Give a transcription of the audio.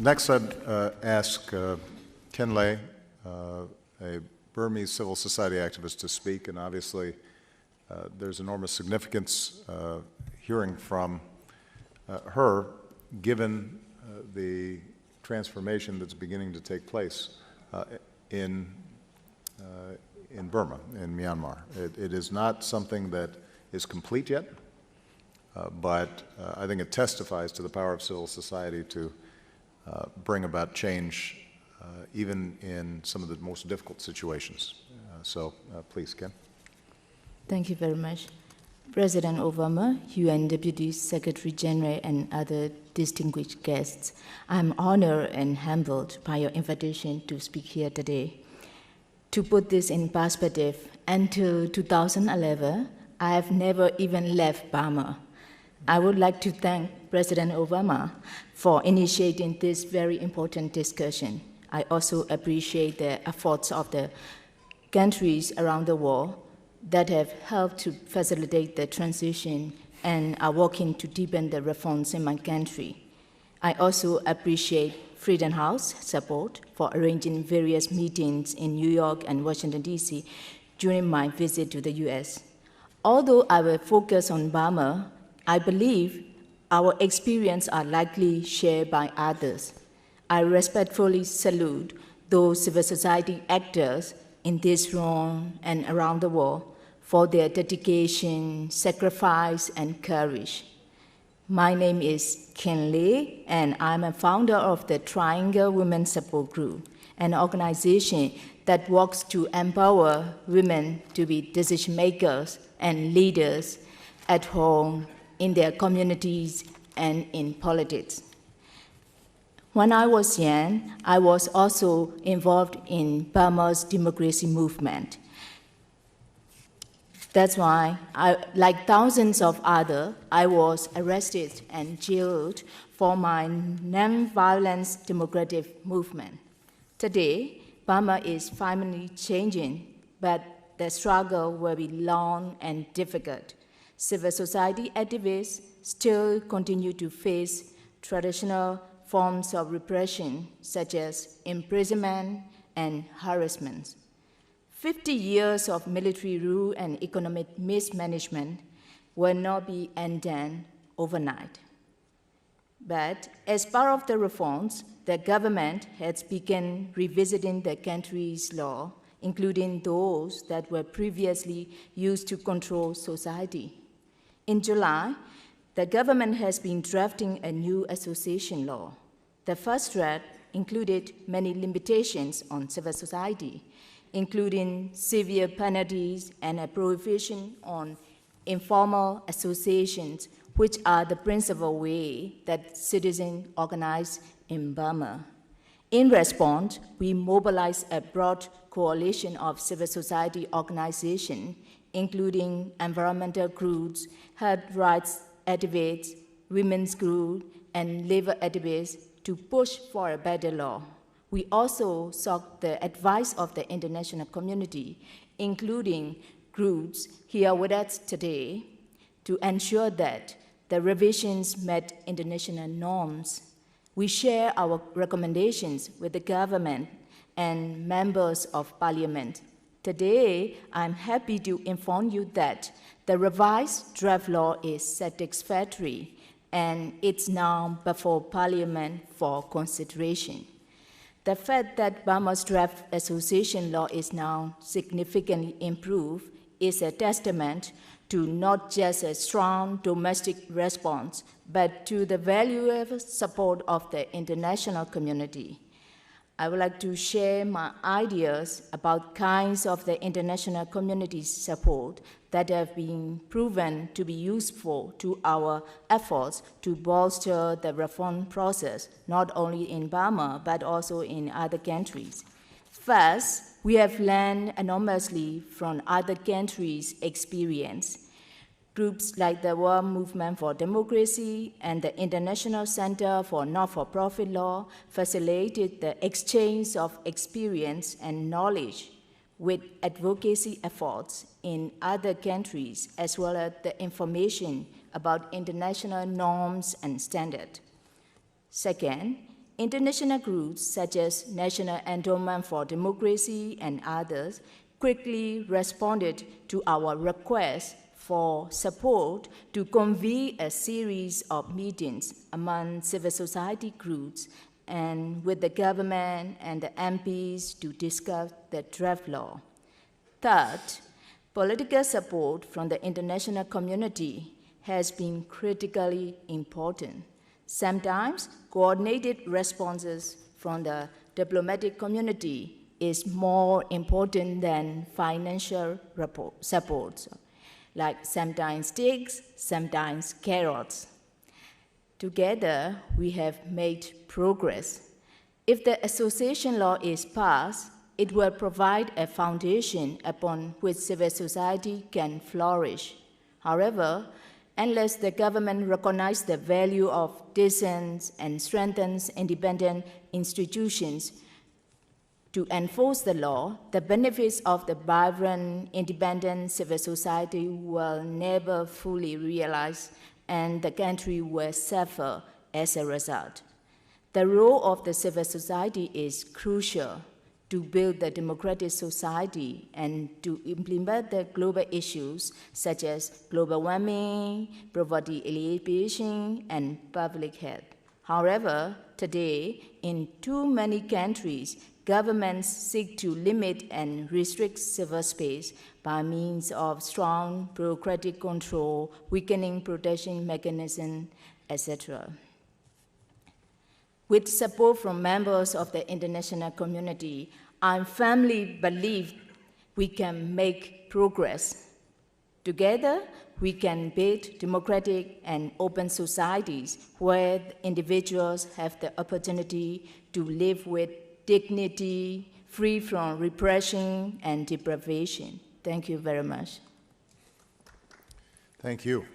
Next, I'd ask Khin Lay, a Burmese civil society activist, to speak, and obviously there's enormous significance hearing from her, given the transformation that's beginning to take place in Burma, in Myanmar. It is not something that is complete yet, but I think it testifies to the power of civil society to bring about change even in some of the most difficult situations. So please, Ken. Thank you very much. President Obama, UN Deputy Secretary General, and other distinguished guests, I'm honored and humbled by your invitation to speak here today. To put this in perspective, until 2011, I have never even left Burma. I would like to thank President Obama for initiating this very important discussion. I also appreciate the efforts of the countries around the world that have helped to facilitate the transition and are working to deepen the reforms in my country. I also appreciate Freedom House support for arranging various meetings in New York and Washington, D.C. during my visit to the U.S. Although I will focus on Burma, I believe our experiences are likely shared by others. I respectfully salute those civil society actors in this room and around the world for their dedication, sacrifice, and courage. My name is Khin Lay, and I'm a founder of the Triangle Women Support Group, an organization that works to empower women to be decision makers and leaders at home, in their communities, and in politics. When I was young, I was also involved in Burma's democracy movement. That's why, like thousands of others, I was arrested and jailed for my non-violence democratic movement. Today, Burma is finally changing, but the struggle will be long and difficult. Civil society activists still continue to face traditional forms of repression, such as imprisonment and harassment. 50 years of military rule and economic mismanagement will not be undone overnight. But as part of the reforms, the government has begun revisiting the country's law, including those that were previously used to control society. In July, the government has been drafting a new association law. The first draft included many limitations on civil society, including severe penalties and a prohibition on informal associations, which are the principal way that citizens organize in Burma. In response, we mobilized a broad coalition of civil society organizations, including environmental groups, health rights activists, women's groups, and labor activists to push for a better law. We also sought the advice of the international community, including groups here with us today, to ensure that the revisions met international norms. We share our recommendations with the government and members of parliament. Today, I'm happy to inform you that the revised draft law is satisfactory, and it's now before Parliament for consideration. The fact that Burma's draft association law is now significantly improved is a testament to not just a strong domestic response, but to the valuable support of the international community. I would like to share my ideas about kinds of the international community's support that have been proven to be useful to our efforts to bolster the reform process, not only in Burma, but also in other countries. First, we have learned enormously from other countries' experience. Groups like the World Movement for Democracy and the International Center for Not-for-Profit Law facilitated the exchange of experience and knowledge with advocacy efforts in other countries, as well as the information about international norms and standards. Second, international groups such as National Endowment for Democracy and others quickly responded to our request for support to convene a series of meetings among civil society groups and with the government and the MPs to discuss the draft law. Third, political support from the international community has been critically important. Sometimes coordinated responses from the diplomatic community is more important than financial support, like sometimes sticks, sometimes carrots. Together, we have made progress. If the association law is passed, it will provide a foundation upon which civil society can flourish. However, unless the government recognizes the value of dissent and strengthens independent institutions to enforce the law, the benefits of the vibrant, independent civil society will never fully realize, and the country will suffer as a result. The role of the civil society is crucial to build the democratic society and to implement the global issues such as global warming, poverty alleviation, and public health. However, today, in too many countries, governments seek to limit and restrict civil space by means of strong bureaucratic control, weakening protection mechanisms, etc. With support from members of the international community, I firmly believe we can make progress. Together, we can build democratic and open societies where individuals have the opportunity to live with dignity, free from repression and deprivation. Thank you very much. Thank you.